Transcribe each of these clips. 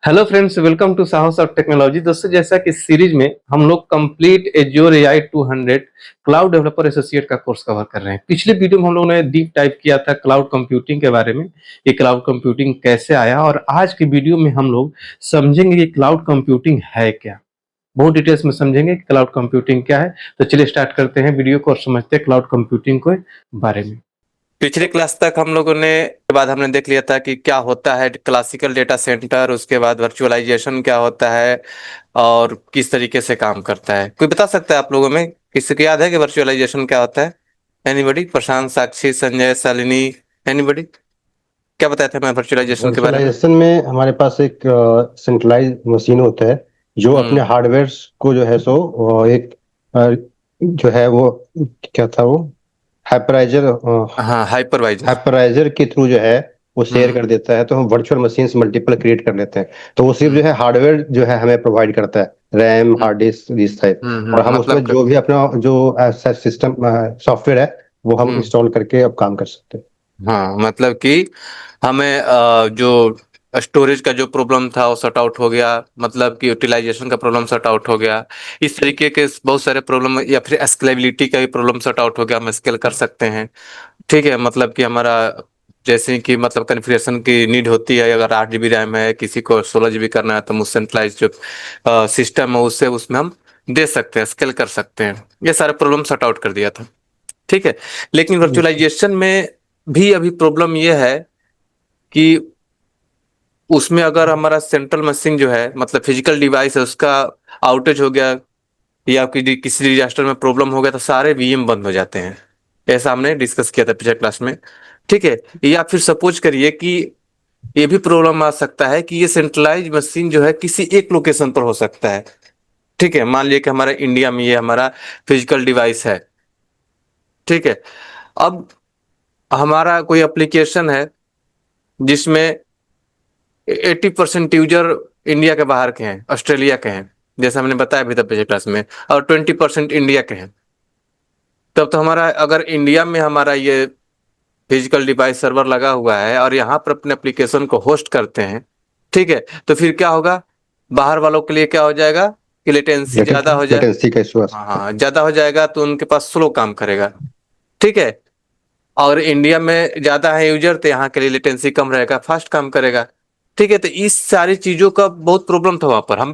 Hello friends, welcome to साहस of technology. दोस्तों, जैसा कि इस सीरीज में हम लोग complete azure AI 200 cloud developer associate का कोर्स कवर कर रहे हैं। पिछले वीडियो में हम लोगों ने डीप टाइप किया था क्लाउड कंप्यूटिंग के बारे में, ये क्लाउड कंप्यूटिंग कैसे आया, और आज की वीडियो में हम लोग समझेंगे कि क्लाउड कंप्यूटिंग है क्या। बहुत डिटेल्स में समझेंगे कि क्लाउड कंप्यूटिंग क्या है। तो चलिए स्टार्ट करते हैं वीडियो को और समझते हैं क्लाउड कंप्यूटिंग के बारे में। पिछले क्लास तक हम लोगों ने के बाद हमने देख लिया था कि क्या होता है क्लासिकल डेटा सेंटर, उसके बाद वर्चुअलाइजेशन क्या होता है और किस तरीके से काम करता है। कोई बता सकता है आप लोगों में किसी को याद है कि वर्चुअलाइजेशन क्या होता है? एनीबॉडी? प्रशांत, साक्षी, संजय, शालिनी, एनीबॉडी क्या बताया था मैं वर्चुअलाइजेशन के बारे में? वर्चुअलाइजेशन में हमारे पास एक सेंट्रलाइज मशीन होता है जो अपने हार्डवेयर को जो है सो एक जो है वो क्या था वो हाइपराइजर हाँ, हाइपरवाइजर। हाइपराइजर के थ्रू जो है वो शेयर कर देता है। तो हम वर्चुअल मशीन मल्टीपल क्रिएट कर लेते हैं। तो वो सिर्फ जो है हार्डवेयर जो है हमें प्रोवाइड करता है, रैम, हार्ड डिस्क, इस टाइप। और हम उसमें मतलब जो भी अपना जो सिस्टम सॉफ्टवेयर है वो हम इंस्टॉल करके अब काम कर सकते हैं। हाँ, मतलब कि हमें जो स्टोरेज का जो प्रॉब्लम था वो सॉर्ट आउट हो गया, मतलब कि यूटिलाइजेशन का प्रॉब्लम सॉर्ट आउट हो गया। इस तरीके के बहुत सारे प्रॉब्लम, या फिर स्केलेबिलिटी का भी प्रॉब्लम सॉर्ट आउट हो गया, हम स्केल कर सकते हैं। ठीक है, मतलब कि हमारा जैसे कि मतलब कॉन्फ़िगरेशन की नीड होती है, अगर 8 GB रैम है, किसी को 16 GB करना है, तो हम सेंट्रलाइज जो सिस्टम है उससे उसमें हम दे सकते हैं, स्केल कर सकते हैं। ये सारे प्रॉब्लम सॉर्ट आउट कर दिया था। ठीक है, लेकिन वर्चुअलाइजेशन में भी अभी प्रॉब्लम ये है कि उसमें अगर हमारा सेंट्रल मशीन जो है, मतलब फिजिकल डिवाइस है, उसका आउटेज हो गया या किसी डिजास्टर में प्रॉब्लम हो गया, तो सारे वीएम बंद हो जाते हैं। ऐसा हमने डिस्कस किया था पिछले क्लास में। ठीक है, या फिर सपोज करिए कि ये भी प्रॉब्लम आ सकता है कि ये सेंट्रलाइज मशीन जो है किसी एक लोकेशन पर हो सकता है। ठीक है, मान लिया कि हमारा इंडिया में ये हमारा फिजिकल डिवाइस है। ठीक है, अब हमारा कोई एप्लीकेशन है जिसमें 80% यूजर इंडिया के बाहर के हैं, ऑस्ट्रेलिया के हैं, जैसे हमने बताया भी था पिछले क्लास में, और 20% इंडिया के हैं। तब तो हमारा, अगर इंडिया में हमारा ये फिजिकल डिवाइस सर्वर लगा हुआ है और यहाँ पर अपने एप्लीकेशन को होस्ट करते हैं, ठीक है, तो फिर क्या होगा? बाहर वालों के लिए क्या हो जाएगा कि लेटेंसी ज्यादा हो जाए। लेटेंसी का इशू आ हाँ सकता है। हाँ, ज्यादा हो जाएगा तो उनके पास स्लो काम करेगा। ठीक है, और इंडिया में ज्यादा है यूजर तो यहाँ के लिए लेटेंसी कम रहेगा, फास्ट काम करेगा। ठीक है, तो इस सारी चीजों का बहुत प्रॉब्लम था वहां पर। हम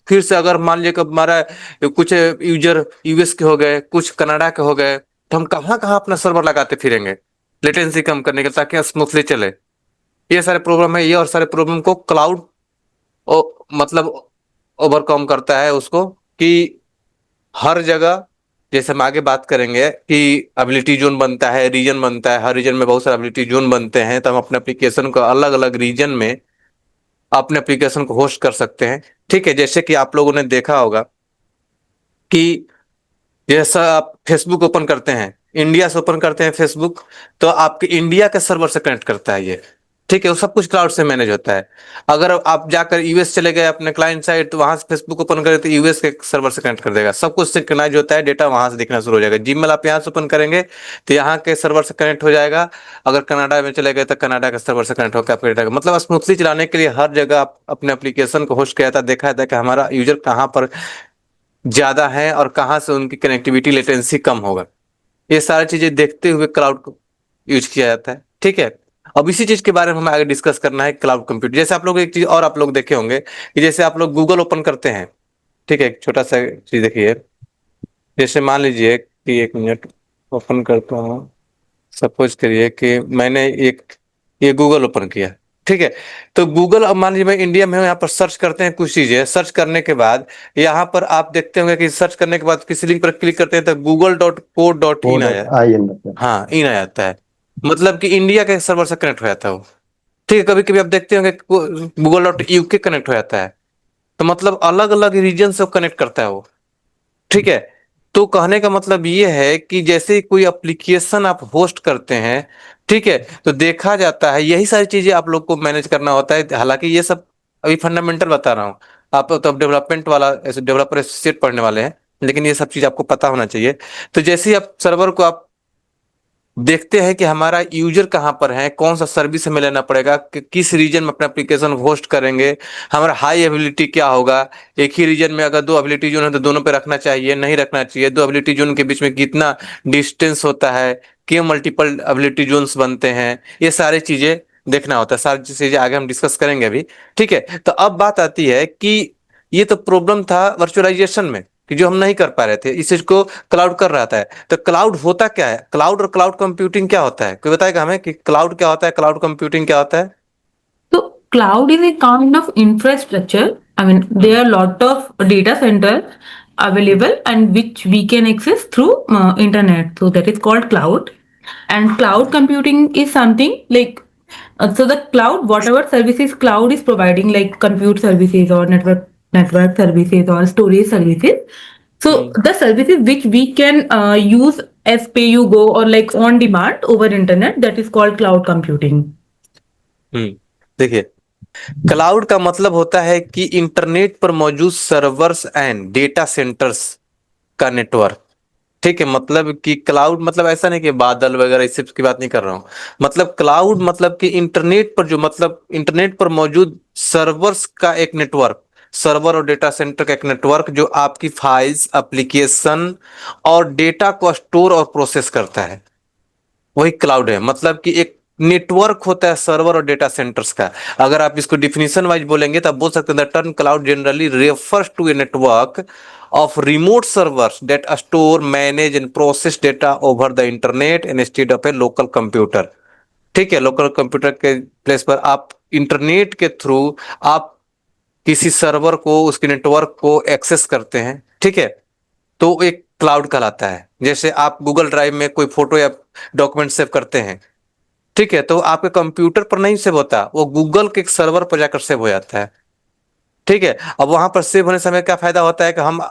फिर से अगर मान लिया कि हमारा कुछ यूजर यूएस के हो गए, कुछ कनाडा के हो गए, तो हम कहाँ कहाँ अपना सर्वर लगाते फिरेंगे लेटेंसी कम करने के, ताकि स्मूथली चले। ये सारे प्रॉब्लम है, ये और सारे प्रॉब्लम को क्लाउड मतलब ओवरकम करता है उसको, कि हर जगह, जैसे हम आगे बात करेंगे कि एबिलिटी जोन बनता है, रीजन बनता है, हर रीजन में बहुत सारे एबिलिटी जोन बनते हैं, तो हम अपने एप्लीकेशन को अलग अलग रीजन में अपने एप्लीकेशन को होस्ट कर सकते हैं। ठीक है, जैसे कि आप लोगों ने देखा होगा कि जैसा आप फेसबुक ओपन करते हैं, इंडिया से ओपन करते हैं फेसबुक, तो आपके इंडिया के सर्वर से कनेक्ट करता है ये। ठीक है, वो सब कुछ क्लाउड से मैनेज होता है। अगर आप जाकर यूएस चले गए अपने क्लाइंट साइड, तो वहां से फेसबुक ओपन करें तो यूएस के सर्वर से कनेक्ट कर देगा, सब कुछ सिंक्रोनाइज होता है, डेटा वहां से दिखना शुरू हो जाएगा। जीमेल आप यहाँ से ओपन करेंगे तो यहाँ के सर्वर से कनेक्ट हो जाएगा। अगर कनाडा में चले गए तो कनाडा के सर्वर से कनेक्ट होकर आपके डेटा, मतलब स्मूथली चलाने के लिए हर जगह आप अपने एप्लीकेशन को होस्ट किया था, देखा था कि हमारा यूजर कहाँ पर ज्यादा है और कहाँ से उनकी कनेक्टिविटी लेटेंसी कम होगा। ये सारी चीजें देखते हुए क्लाउड को यूज किया जाता है। ठीक है, अब इसी चीज के बारे में हमें आगे डिस्कस करना है, क्लाउड कंप्यूटर। जैसे आप लोग एक चीज और आप लोग देखे होंगे कि जैसे आप लोग गूगल ओपन करते हैं, ठीक है, एक छोटा सा चीज देखिए। जैसे मान लीजिए कि 1 मिनट ओपन करता हूँ। सपोज करिए कि मैंने एक ये गूगल ओपन किया। ठीक है, तो गूगल, अब मान लीजिए मैं इंडिया में हूँ, यहाँ पर सर्च करते हैं कुछ चीजें, सर्च करने के बाद यहाँ पर आप देखते होंगे कि सर्च करने के बाद किसी लिंक पर क्लिक करते हैं तो google.co.in कोड आया। आई एन मतलब। हाँ, इन आ जाता है, मतलब कि इंडिया के सर्वर से कनेक्ट हो जाता है वो। ठीक है, कभी कभी आप देखते होंगे google.uk कनेक्ट हो जाता है, तो मतलब अलग अलग रीजन से कनेक्ट करता है वो। ठीक है, तो कहने का मतलब ये है कि जैसे कोई एप्लीकेशन आप होस्ट करते हैं, ठीक है, तो देखा जाता है, यही सारी चीजें आप लोग को मैनेज करना होता है। हालांकि ये सब अभी फंडामेंटल बता रहा हूँ, आप तो डेवलपमेंट वाला डेवलपर एसोसिएट पढ़ने वाले हैं, लेकिन ये सब चीज आपको पता होना चाहिए। तो जैसे ही आप सर्वर को आप देखते हैं कि हमारा यूजर कहाँ पर है, कौन सा सर्विस हमें लेना पड़ेगा, किस रीजन में अपना एप्लीकेशन होस्ट करेंगे, हमारा हाई एबिलिटी क्या होगा, एक ही रीजन में अगर दो एबिलिटी जोन है तो दोनों पे रखना चाहिए नहीं रखना चाहिए, दो एबिलिटी जोन के बीच में कितना डिस्टेंस होता है, क्यों मल्टीपल एबिलिटी जोन्स बनते हैं, ये सारी चीजें देखना होता है। सारी चीजें आगे हम डिस्कस करेंगे अभी। ठीक है, तो अब बात आती है कि ये तो प्रॉब्लम था वर्चुअलाइजेशन में कि जो हम नहीं कर पा रहे थे, इस चीज को क्लाउड कर रहा था। तो क्लाउड होता क्या है, क्लाउड और क्लाउड कंप्यूटिंग क्या होता है, कोई बताएगा हमें कि क्लाउड क्या होता है, क्लाउड कंप्यूटिंग क्या होता है? So cloud is a kind of infrastructure. I mean, hmm. there are a lot of data centers available and which we can access through internet. So that is called cloud. And cloud computing is something like so the cloud, whatever services cloud is providing, like compute services or network services or storage services. So hmm. the services which we can use as pay you go or like on demand over internet, that is called cloud computing. हम्म। देखिए, cloud का मतलब होता है कि internet पर मौजूद servers and data centres का network. ठीक है, मतलब कि क्लाउड मतलब ऐसा नहीं कि बादल वगैरह इस सब की बात नहीं कर रहा हूं। मतलब क्लाउड मतलब कि इंटरनेट पर जो, मतलब इंटरनेट पर मौजूद सर्वर्स का एक नेटवर्क, सर्वर और डेटा सेंटर का एक नेटवर्क जो आपकी फाइल्स, एप्लीकेशन और डेटा को स्टोर और प्रोसेस करता है, वही क्लाउड है। मतलब कि एक नेटवर्क होता है सर्वर और डेटा सेंटर्स का। अगर आप इसको डिफिनीशन वाइज बोलेंगे तो आप बोल सकते हैं the term cloud generally refers to a network of remote servers that store, manage and process data over the internet instead of a local computer। ठीक है, लोकल कंप्यूटर के प्लेस पर आप इंटरनेट के थ्रू आप किसी सर्वर को, उसके नेटवर्क को एक्सेस करते हैं। ठीक है, तो एक क्लाउड कहलाता है। जैसे आप गूगल ड्राइव में कोई फोटो या डॉक्यूमेंट सेव करते हैं, ठीक है, तो आपके कंप्यूटर पर नहीं सेव होता, वो गूगल के एक सर्वर पर जाकर सेव हो जाता है। ठीक है, अब वहां पर सेव होने से हमें क्या फायदा होता है कि हम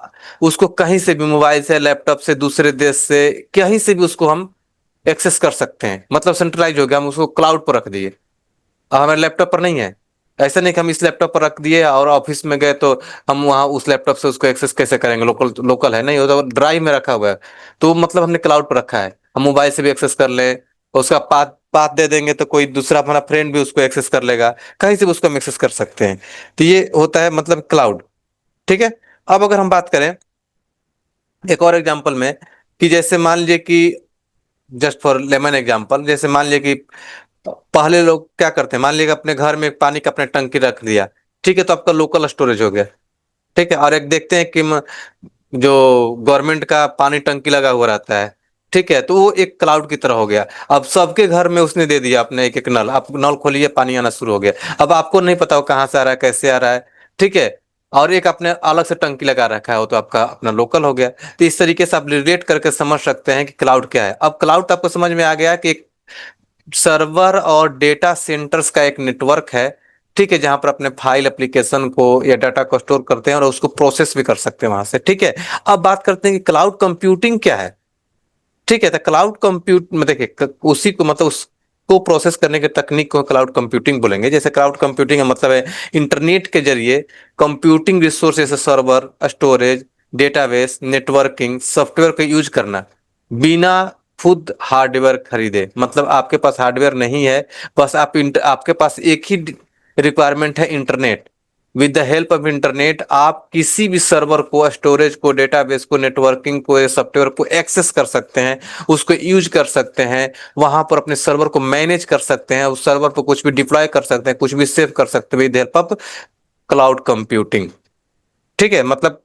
उसको कहीं से भी, मोबाइल से, लैपटॉप से, दूसरे देश से, कहीं से भी उसको हम एक्सेस कर सकते हैं। मतलब सेंट्रलाइज हो गया, हम उसको क्लाउड पर रख दिए। अब हमारे लैपटॉप पर नहीं है, ऐसा नहीं कि हम इस लैपटॉप पर रख दिए और ऑफिस में गए तो हम वहां उस लैपटॉप से उसको एक्सेस कैसे करेंगे, लोकल लोकल है नहीं, वो तो ड्राइव में रखा हुआ है। तो मतलब हमने क्लाउड पर रखा है, हम मोबाइल से भी एक्सेस कर ले, उसका पाथ पाथ दे देंगे तो कोई दूसरा हमारा फ्रेंड भी उसको एक्सेस कर लेगा, कहीं से भी उसको हम एक्सेस कर सकते हैं। तो ये होता है मतलब क्लाउड। ठीक है, अब अगर हम बात करें एक और एग्जांपल में, कि जैसे मान लीजिए कि, जस्ट फॉर लेमन एग्जांपल, जैसे मान लीजिए कि पहले लोग क्या करते हैं, मान लीजिए अपने घर में पानी का अपने टंकी रख दिया। ठीक है, तो आपका लोकल स्टोरेज हो गया। ठीक है, और एक देखते हैं कि जो गवर्नमेंट का पानी टंकी लगा हुआ रहता है, ठीक है, तो वो एक क्लाउड की तरह हो गया। अब सबके घर में उसने दे दिया अपने एक एक नल, आप नल खोलिए पानी आना शुरू हो गया। अब आपको नहीं पता वो कहाँ से आ रहा है, कैसे आ रहा है। ठीक है, और एक आपने अलग से टंकी लगा रखा है, वो तो आपका अपना लोकल हो गया। तो इस तरीके से आप रिलेट करके समझ सकते हैं कि क्लाउड क्या है। अब क्लाउड तो आपको समझ में आ गया कि एक सर्वर और डेटा सेंटर्स का एक नेटवर्क है। ठीक है, जहां पर अपने फाइल, एप्लीकेशन को या डाटा को स्टोर करते हैं और उसको प्रोसेस भी कर सकते हैं वहां से। ठीक है, अब बात करते हैं कि क्लाउड कंप्यूटिंग क्या है। ठीक है, तो क्लाउड कंप्यूट में देखिए उसी को, मतलब उसको प्रोसेस करने के तकनीक को क्लाउड कंप्यूटिंग बोलेंगे। जैसे क्लाउड कंप्यूटिंग का मतलब है इंटरनेट के जरिए कंप्यूटिंग रिसोर्स जैसे server, storage, database, networking software का यूज करना बिना खुद हार्डवेयर खरीदे। मतलब आपके पास हार्डवेयर नहीं है, बस आपके पास एक ही रिक्वायरमेंट है, internet. With the help of internet आप किसी भी सर्वर को, स्टोरेज को, डेटाबेस को, नेटवर्किंग को, सॉफ्टवेयर को एक्सेस कर सकते हैं, उसको यूज कर सकते हैं, वहां पर अपने सर्वर को मैनेज कर सकते हैं, उस सर्वर पर कुछ भी डिप्लॉय कर सकते हैं, कुछ भी सेव कर सकते हैं with help of cloud computing. ठीक है, मतलब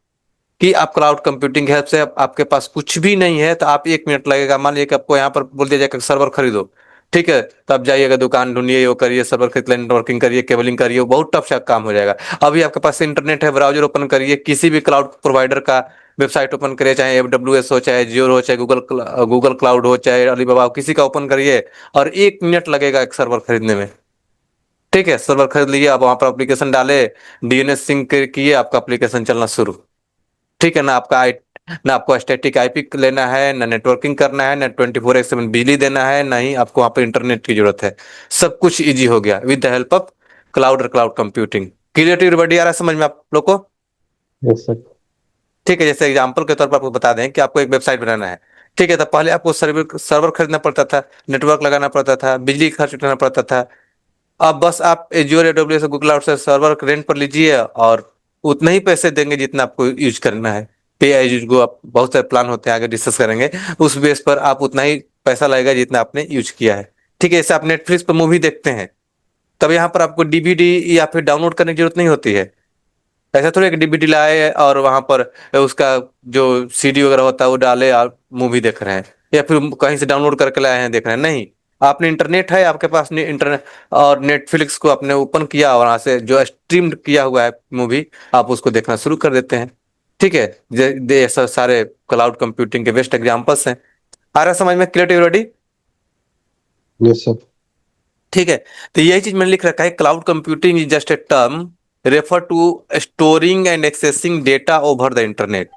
कि आप क्लाउड कंप्यूटिंग हेल्प से आपके पास कुछ भी नहीं है तो आप 1 मिनट लगेगा, मान लीजिए कि आपको यहाँ पर बोल दिया जाएगा सर्वर खरीदो। ठीक है, तो आप जाइएगा दुकान ढूंढिए, वो करिए, सर्वर खरीद लें, नेटवर्किंग करिए, केबलिंग करिए, वो बहुत टफ सा काम हो जाएगा। अभी आपके पास इंटरनेट है, ब्राउजर ओपन करिए, किसी भी क्लाउड प्रोवाइडर का वेबसाइट ओपन करिए, चाहे AWS हो, चाहे जियो हो, चाहे गूगल क्लाउड हो, चाहे अलीबाबा हो, किसी का ओपन करिए और 1 मिनट लगेगा एक सर्वर खरीदने में। ठीक है, सर्वर खरीद लिए, आप वहां पर एप्लीकेशन डाले, DNS सिंक किए, आपका एप्लीकेशन चलना शुरू। ठीक है ना, ना आपको स्टैटिक आईपी लेना है, ना नेटवर्किंग करना है, ना 24/7 बिजली देना है, ना ही आपको वहां पर इंटरनेट की जरूरत है। सब कुछ इजी हो गया with the help of cloud और क्लाउड कंप्यूटिंग। क्रिएटिव बढ़िया आ रहा है समझ में आप लोग को? Yes sir. ठीक है, जैसे एग्जांपल के तौर पर आपको बता दें कि आपको एक वेबसाइट बनाना है, ठीक है, तो पहले आपको सर्वर सर्वर खरीदना पड़ता था, नेटवर्क लगाना पड़ता था, बिजली का खर्च उठाना पड़ता था। अब बस आप एज्योर AWS गूगल क्लाउड से सर्वर रेंट पर लीजिए और उतना ही पैसे देंगे जितना आपको यूज करना है। पे एज यूज गो, आप बहुत सारे प्लान होते हैं, आगे डिस्कस करेंगे। उस बेस पर आप उतना ही पैसा लगेगा जितना आपने यूज किया है। ठीक है, जैसे आप नेटफ्लिक्स पर मूवी देखते हैं, तब यहाँ पर आपको डीवीडी या फिर डाउनलोड करने की जरूरत नहीं होती है। ऐसा थोड़ी एक डीवीडी लाए और वहां पर उसका जो सीडी वगैरह होता है वो डाले और मूवी देख रहे हैं, या फिर कहीं से डाउनलोड करके लाए हैं देख रहे हैं। नहीं, आपने इंटरनेट है आपके पास, इंटरनेट और नेटफ्लिक्स को आपने ओपन किया और वहां से जो स्ट्रीम्ड किया हुआ है मूवी, आप उसको देखना शुरू कर देते हैं। ठीक है, ये सब सारे क्लाउड कंप्यूटिंग के बेस्ट एग्जांपल्स हैं। आ रहा है समझ में? Clear ready? Yes sir. ठीक है, तो यही चीज मैंने लिख रखा है, cloud computing is just a term refer to storing and accessing data over the internet.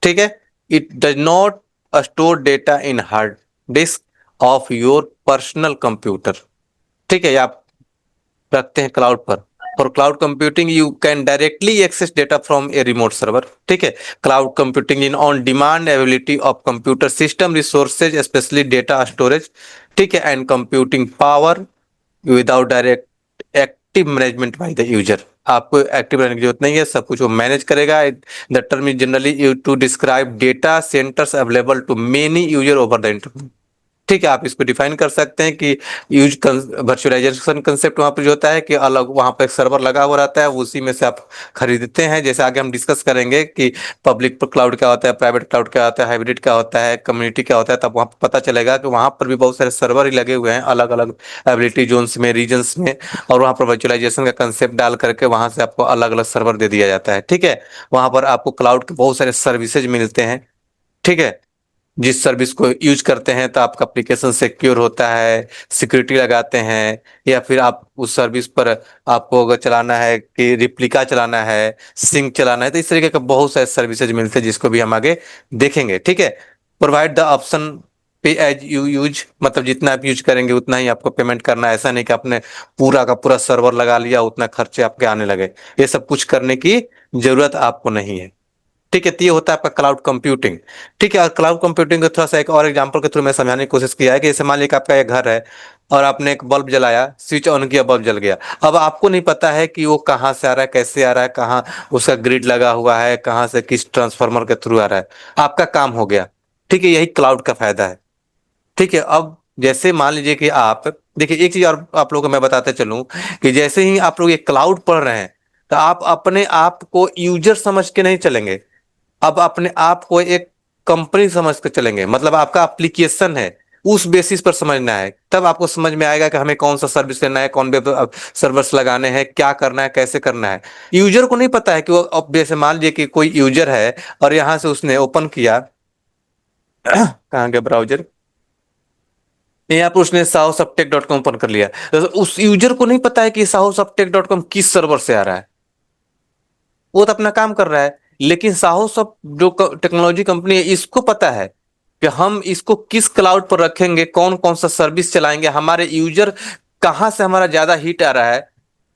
ठीक है, it does not store data in hard disk of your personal computer. ठीक है, ये आप रखते हैं क्लाउड पर। For cloud computing you can directly access data from a remote server. ठीक है, cloud computing in on demand ability of computer system resources specially data storage. ठीक है, and computing power without direct active management by the user. आपको active रहने की जरूरत नहीं है, सब कुछ वो मैनेज करेगा। The term is generally use to describe data centres available to many user over the internet. ठीक है, आप इसको डिफाइन कर सकते हैं कि यूज वर्चुअलाइजेशन कंसेप्ट वहां पर जो होता है कि अलग वहां पर एक सर्वर लगा हुआ रहता है, उसी में से आप खरीदते हैं। जैसे आगे हम डिस्कस करेंगे कि पब्लिक क्लाउड क्या होता है, प्राइवेट क्लाउड क्या होता है, हाइब्रिड क्या होता है, कम्युनिटी क्या होता है, तब वहां पर पता चलेगा कि वहां पर भी बहुत सारे सर्वर ही लगे हुए हैं अलग अलग एबिलिटी जोन्स में, रीजन्स में, और वहां पर वर्चुअलाइजेशन का कंसेप्ट डाल करके वहां से आपको अलग अलग सर्वर दे दिया जाता है। ठीक है, वहां पर आपको क्लाउड के बहुत सारे सर्विसेज मिलते हैं। ठीक है, जिस सर्विस को यूज करते हैं तो आपका एप्लीकेशन सिक्योर होता है, सिक्योरिटी लगाते हैं, या फिर आप उस सर्विस पर आपको अगर चलाना है कि रिप्लिका चलाना है, सिंक चलाना है, तो इस तरीके का बहुत सारे सर्विसेज मिलते हैं जिसको भी हम आगे देखेंगे। ठीक है, प्रोवाइड द ऑप्शन पे एज यू यूज, मतलब जितना आप यूज करेंगे उतना ही आपको पेमेंट करना है। ऐसा नहीं कि आपने पूरा का पूरा सर्वर लगा लिया उतना खर्चे आपके आने लगे, ये सब कुछ करने की जरूरत आपको नहीं है। ठीक है, तो ये होता है आपका क्लाउड कंप्यूटिंग। ठीक है, और क्लाउड कंप्यूटिंग को थोड़ा सा एक और एग्जांपल के थ्रू मैं समझाने की कोशिश किया है कि जैसे मान लीजिए कि आपका एक घर है और आपने एक बल्ब जलाया, स्विच ऑन किया, बल्ब जल गया। अब आपको नहीं पता है कि वो कहाँ से आ रहा है, कैसे आ रहा है, कहाँ उसका ग्रिड लगा हुआ है, कहाँ से किस ट्रांसफार्मर के थ्रू आ रहा है। आपका काम हो गया। ठीक है, यही क्लाउड का फायदा है। ठीक है, अब जैसे मान लीजिए कि आप देखिए, एक चीज और आप लोगों को मैं बताते चलूं कि जैसे ही आप लोग ये क्लाउड पढ़ रहे हैं तो आप अपने आप को यूजर समझ के नहीं चलेंगे, अब अपने आप को एक कंपनी समझ कर चलेंगे। मतलब आपका एप्लीकेशन है, उस बेसिस पर समझना है, तब आपको समझ में आएगा कि हमें कौन सा सर्विस लेना है, कौन वेब सर्वर्स लगाने हैं, क्या करना है, कैसे करना है। यूजर को नहीं पता है कि वो, अब जैसे मान लीजिए कि कोई यूजर है और यहां से उसने ओपन किया कहाँ गया ब्राउजर, यहाँ पर उसने sahosobtech.com ओपन कर लिया, तो उस यूजर को नहीं पता है कि sahosobtech.com किस सर्वर से आ रहा है। वो तो अपना काम कर रहा है, लेकिन साहो सब जो टेक्नोलॉजी कंपनी है इसको पता है कि हम इसको किस क्लाउड पर रखेंगे, कौन कौन सा सर्विस चलाएंगे, हमारे यूजर कहाँ से हमारा ज्यादा हिट आ रहा है।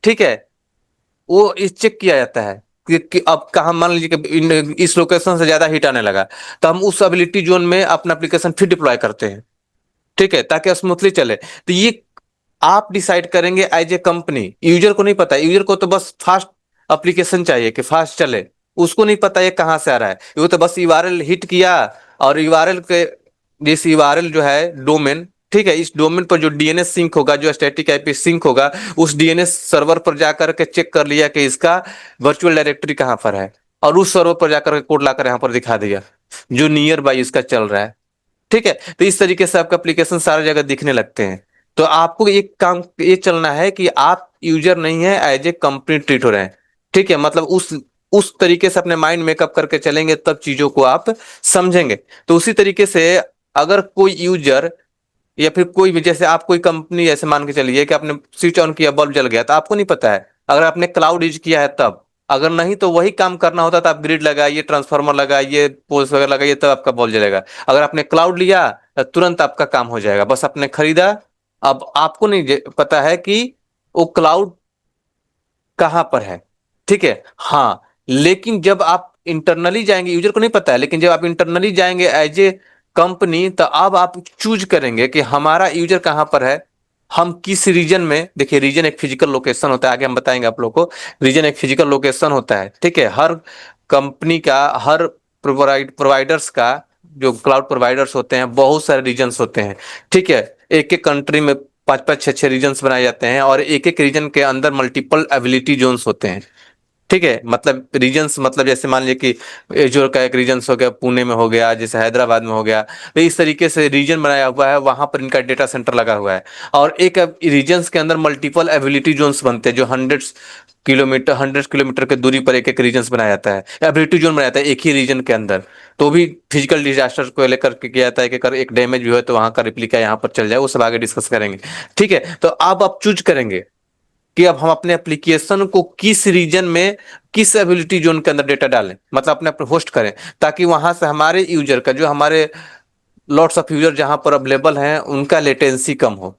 ठीक है, वो इस चेक किया जाता है कि अब कहाँ, मान लीजिए कि इस लोकेशन से ज्यादा हिट आने लगा, तो हम उस एबिलिटी जोन में अपना एप्लीकेशन फिर डिप्लॉय करते हैं। ठीक है, ताकि स्मूथली चले। तो ये आप डिसाइड करेंगे एज ए कंपनी। यूजर को नहीं पता, यूजर को तो बस फास्ट एप्लीकेशन चाहिए कि फास्ट चले, उसको नहीं पता ये कहां से आ रहा है। वो तो बस यूआरएल हिट किया और यूआरएल के, जिस यूआरएल जो है डोमेन, ठीक है, इस डोमेन पर जो डीएनएस सिंक होगा, जो स्टैटिक आईपी सिंक होगा, उस डीएनएस सर्वर पर जाकर के चेक कर लिया कि इसका वर्चुअल डायरेक्टरी कहां पर है, और उस सर्वर पर जाकर के कोड लाकर यहां पर दिखा दिया जो नियर बाई इसका चल रहा है। ठीक है, तो इस तरीके से आपका एप्लीकेशन सारी जगह दिखने लगते हैं। तो आपको एक काम ये चलना है कि आप यूजर नहीं है, एज ए कंपनी ट्रीट हो रहे हैं। ठीक है, मतलब उस तरीके से अपने माइंड मेकअप करके चलेंगे तब चीजों को आप समझेंगे। तो उसी तरीके से अगर कोई यूजर या फिर कोई भी, जैसे आप कोई कंपनी ऐसे मान के चलिए कि आपने स्विच ऑन किया, बल्ब जल गया, तो आपको नहीं पता है। अगर आपने क्लाउड यूज किया है तब, अगर नहीं तो वही काम करना होता तो आप ग्रिड लगाइए, ट्रांसफार्मर लगाइए, पोल्स वगैरह लगाइए, तब आपका बल्ब जलेगा। अगर आपने क्लाउड लिया तो तुरंत आपका काम हो जाएगा, बस आपने खरीदा। अब आपको नहीं पता है कि वो क्लाउड कहां पर है। ठीक है, हाँ, लेकिन जब आप इंटरनली जाएंगे, यूजर को नहीं पता है, लेकिन जब आप इंटरनली जाएंगे एज ए कंपनी, तो अब आप चूज करेंगे कि हमारा यूजर कहाँ पर है, हम किस रीजन में। देखिए रीजन एक फिजिकल लोकेशन होता है, आगे हम बताएंगे आप लोग को। रीजन एक फिजिकल लोकेशन होता है, ठीक है। हर कंपनी का, हर प्रोवाइडर्स का, जो क्लाउड प्रोवाइडर्स होते हैं, बहुत सारे रीजन्स होते हैं, ठीक है। एक एक कंट्री में 5 5 6 6 रीजन्स बनाए जाते हैं, और एक एक रीजन के अंदर मल्टीपल एबिलिटी जोन्स होते हैं, ठीक है। मतलब रीजन्स, मतलब जैसे मान लीजिए कि एजोर का एक रीजन्स हो गया, पुणे में हो गया, जैसे हैदराबाद में हो गया, तो इस तरीके से रीजन बनाया हुआ है, वहां पर इनका डेटा सेंटर लगा हुआ है। और एक रीजन्स के अंदर मल्टीपल एबिलिटी जोन्स बनते हैं, जो हंड्रेड किलोमीटर के दूरी पर एक एक रीजन्स बनाया जाता है, एबिलिटी जोन बनाया जाता है एक ही रीजन के अंदर। तो भी फिजिकल डिजास्टर को लेकर के किया जाता है कि अगर एक डैमेज भी हो तो वहां का रिप्लिका यहाँ पर चल जाए, वो सब आगे डिस्कस करेंगे, ठीक है। तो अब आप चूज करेंगे कि अब हम अपने एप्लीकेशन को किस रीजन में, किस एबिलिटी जोन के अंदर डेटा डालें, मतलब अपने होस्ट करें, ताकि वहां से हमारे यूजर का, जो हमारे लॉट्स ऑफ यूजर जहां पर अवेलेबल हैं, उनका लेटेंसी कम हो,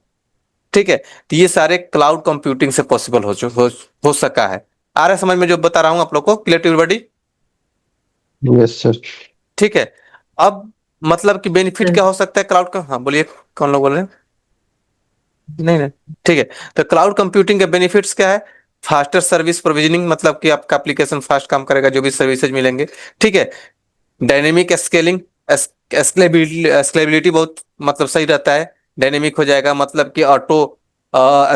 ठीक है। तो ये सारे क्लाउड कंप्यूटिंग से पॉसिबल हो सका है। आ रहा है समझ में जो बता रहा हूं आप लोग को, clear to everybody? Yes sir. ठीक है। अब मतलब कि बेनिफिट क्या हो सकता है क्लाउड का, हाँ बोलिए, कौन लोग बोल रहे हैं? नहीं नहीं, ठीक है। तो क्लाउड कंप्यूटिंग के बेनिफिट्स क्या है? फास्टर सर्विस प्रोविजनिंग, मतलब कि आपका एप्लीकेशन फास्ट काम करेगा, जो भी सर्विसेज मिलेंगे, ठीक है। डायनेमिक स्केलिंग, स्केलेबिलिटी बहुत मतलब सही रहता है, डायनेमिक हो जाएगा, मतलब कि ऑटो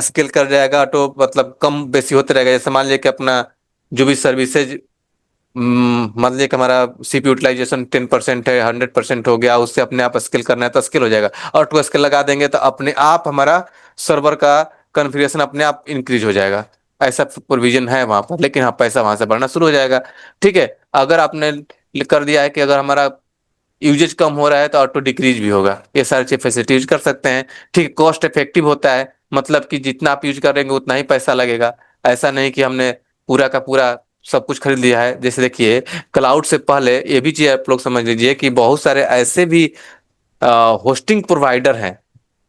स्केल कर जाएगा, ऑटो मतलब कम बेसी होते रहेगा। जैसे मान लीजिए कि अपना जो भी सर्विसेज, मान लीजिए कि हमारा सीपी यूटिलाइजेशन 10% है, 100% हो गया, उससे अपने आप स्केल करना है तो स्केल हो जाएगा। ऑटो स्केल लगा देंगे तो अपने आप हमारा सर्वर का कॉन्फ़िगरेशन अपने आप इंक्रीज हो जाएगा। ऐसा प्रोविजन है वहां पर, लेकिन हाँ पैसा वहां से बढ़ना शुरू हो जाएगा, ठीक है। अगर आपने कर दिया है कि अगर हमारा यूजेज कम हो रहा है तो ऑटो डिक्रीज भी होगा, ये सारी चीज फैसिलिटी यूज कर सकते हैं, ठीक है। कॉस्ट इफेक्टिव होता है, मतलब कि जितना आप यूज करेंगे उतना ही पैसा लगेगा। ऐसा नहीं कि हमने पूरा का पूरा सब कुछ खरीद लिया है। जैसे देखिए, क्लाउड से पहले ये भी चीज आप लोग समझ लीजिए कि बहुत सारे ऐसे भी होस्टिंग प्रोवाइडर हैं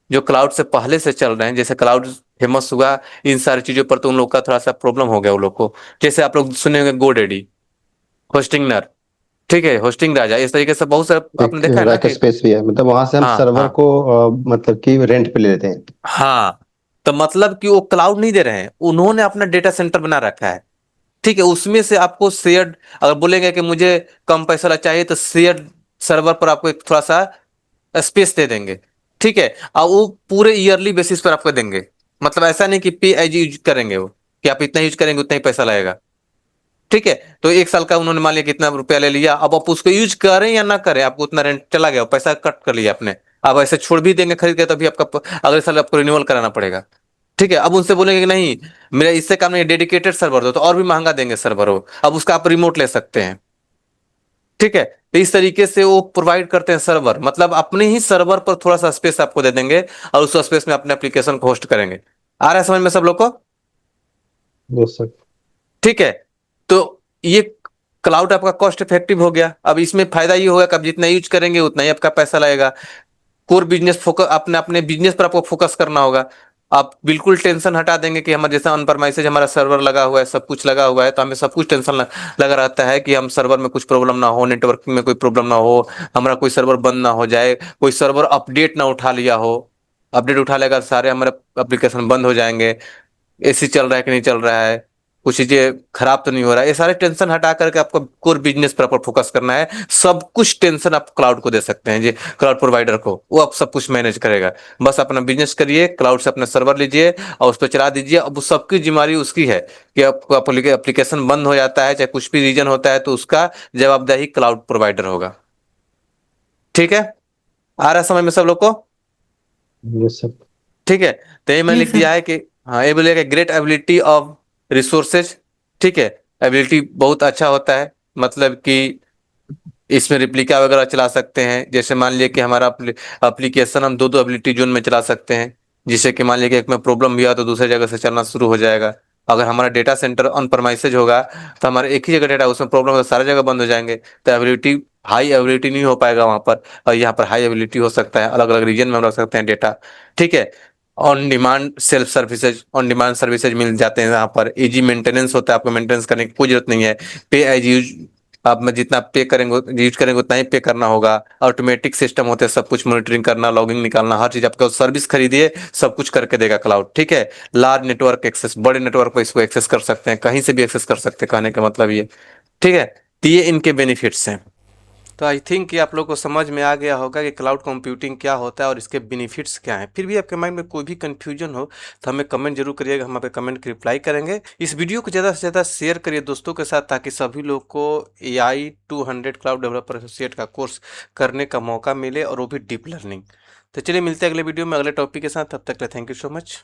जो क्लाउड से पहले से चल रहे हैं। जैसे क्लाउड फेमस हुआ इन सारी चीजों पर, तो उन लोग का थोड़ा सा प्रॉब्लम हो गया उन लोग को। जैसे आप लोग सुने होंगे गोडेडी, होस्टिंग नर, ठीक है, होस्टिंग राजा, इस तरीके से बहुत सारे आपने एक देखा है ना रैक कि, स्पेस भी है, मतलब वहां से हम हाँ सर्वर हाँ को मतलब कि रेंट पे ले लेते हैं। हाँ, तो मतलब कि वो क्लाउड नहीं दे रहे हैं, उन्होंने अपना डेटा सेंटर बना रखा है, ठीक है। उसमें से आपको शेयर्ड, अगर बोलेंगे कि मुझे कम पैसा वाला चाहिए, तो शेयर्ड सर्वर पर आपको एक थोड़ा सा स्पेस दे देंगे, ठीक है। और वो पूरे ईयरली बेसिस पर आपको देंगे, मतलब ऐसा नहीं कि पे एज यूज करेंगे वो, कि आप इतना यूज करेंगे उतना ही पैसा लगेगा, ठीक है। तो 1 साल का उन्होंने मान लिया कितना रुपया ले लिया, अब आप उसको यूज करें या ना करें, आपको उतना रेंट चला गया, पैसा कट कर लिया आपने। अब ऐसे छोड़ भी देंगे खरीद के, तभी आपका अगले साल आपको रिन्यूअल कराना पड़ेगा, ठीक है। अब उनसे बोलेंगे कि नहीं, मेरा इससे काम नहीं, डेडिकेटेड सर्वर दो, तो और भी महंगा देंगे सर्वर वो, अब उसका आप रिमोट ले सकते हैं, ठीक है। तो इस तरीके से वो प्रोवाइड करते हैं सर्वर, मतलब अपने ही सर्वर पर थोड़ा सा स्पेस आपको दे देंगे, और उस स्पेस में अपने एप्लीकेशन को होस्ट करेंगे। आ रहा है समझ में सब लोग को? Yes sir. ठीक है। तो ये क्लाउड आपका कॉस्ट इफेक्टिव हो गया। अब इसमें फायदा ये होगा कि आप जितना यूज करेंगे उतना ही आपका पैसा लगेगा। कोर बिजनेस फोकस, अपने अपने बिजनेस पर आपको फोकस करना होगा। आप बिल्कुल टेंशन हटा देंगे कि हमारे जैसा ऑन परमाइसेज हमारा सर्वर लगा हुआ है, सब कुछ लगा हुआ है, तो हमें सब कुछ टेंशन लगा रहता है कि हम सर्वर में कुछ प्रॉब्लम ना हो, नेटवर्किंग में कोई प्रॉब्लम ना हो, हमारा कोई सर्वर बंद ना हो जाए, कोई सर्वर अपडेट ना उठा लिया हो। अपडेट उठा लेगा तो सारे हमारे एप्लीकेशन बंद हो जाएंगे, एसी चल रहा है कि नहीं चल रहा है, कुछ चीजें खराब तो नहीं हो रहा है। ये सारे टेंशन हटा करके आपको कोर बिजनेस पर फोकस करना है। सब कुछ टेंशन आप क्लाउड को दे सकते हैं जी, क्लाउड प्रोवाइडर को, वो आप सब कुछ मैनेज करेगा। बस अपना बिजनेस करिए, क्लाउड से अपना सर्वर लीजिए और उस पर चला दीजिए। अब वो सबकी जिम्मेदारी उसकी है कि आपको एप्लीकेशन बंद हो जाता है, चाहे कुछ भी रीजन होता है, तो उसका जवाबदेही क्लाउड प्रोवाइडर होगा, ठीक है। आ रहा है समझ में सब लोग को? Yes sir. ठीक है। तो ये मैंने लिख Yes, sir. दिया है कि, हाँ ये बोलेगा ग्रेट एबिलिटी ऑफ रिसोर्सेज, ठीक है। एबिलिटी बहुत अच्छा होता है, मतलब कि इसमें रिप्लिका वगैरह चला सकते हैं। जैसे मान लिया कि हमारा एप्लीकेशन हम दो दो एबिलिटी जोन में चला सकते हैं, जिससे कि मान लिया कि एक में प्रॉब्लम भी हुआ तो दूसरी जगह से चलना शुरू हो जाएगा। अगर हमारा डेटा सेंटर ऑन परमाइसेज होगा तो हमारे एक ही जगह डेटा, उसमें प्रॉब्लम हो सारी जगह बंद हो जाएंगे, तो एबिलिटी, हाई एबिलिटी नहीं हो पाएगा वहां पर। और यहाँ पर हाई एबिलिटी हो सकता है, अलग अलग रीजन में हम रख सकते हैं डेटा, ठीक है। On demand self services, on demand services मिल जाते हैं यहाँ पर। इजी मेंटेनेंस होता है, आपको मेंटेनेंस करने की कोई जरूरत नहीं है। पे एज यूज आप में जितना पे करेंगे यूज करेंगे उतना ही पे करना होगा। ऑटोमेटिक सिस्टम होते हैं, सब कुछ मॉनिटरिंग करना, लॉगिंग निकालना, हर चीज आपका सर्विस खरीदिए सब कुछ करके देगा क्लाउड। ठीक है, लार्ज नेटवर्क एक्सेस, बड़े नेटवर्क पर इसको एक्सेस कर सकते हैं, कहीं से भी एक्सेस कर सकते हैं, कहने का मतलब ये। ठीक है, तो ये इनके बेनिफिट्स हैं। तो आई थिंक ये आप लोग को समझ में आ गया होगा कि क्लाउड कंप्यूटिंग क्या होता है और इसके बेनिफिट्स क्या हैं। फिर भी आपके माइंड में कोई भी कंफ्यूजन हो तो हमें कमेंट जरूर करिएगा, हम आपके कमेंट की रिप्लाई करेंगे। इस वीडियो को ज़्यादा से ज़्यादा शेयर करिए दोस्तों के साथ, ताकि सभी लोग को AI 200 क्लाउड डेवलपर एसोसिएट का कोर्स करने का मौका मिले, और वो भी डीप लर्निंग। तो चलिए मिलते हैं अगले वीडियो में अगले टॉपिक के साथ, तब तक के लिए थैंक यू सो मच।